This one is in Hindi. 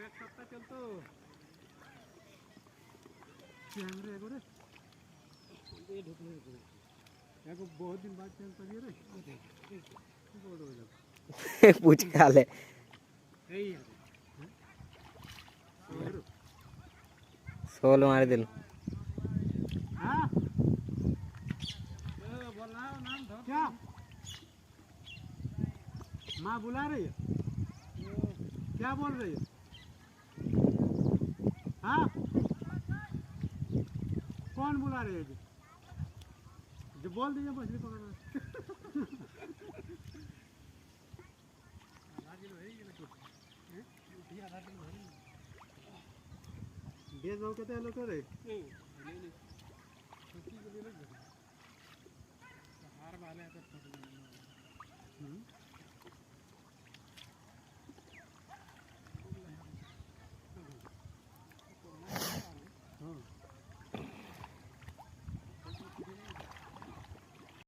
এক সপ্তাহ চলতো कैमरे को रे ये ढुकने को याको बहुत दिन बाद चल पड़ी रे बोल हो जा पूछ खा ले यही है सोल मार दिन हां बोलना नाम धो क्या माँ बुला रही है क्या बोल रही है हाँ कौन बुला रही है जी जो बोल दीजिए मछली पकड़ना बेच भाव कहते हैं लोग तो रे हार वाले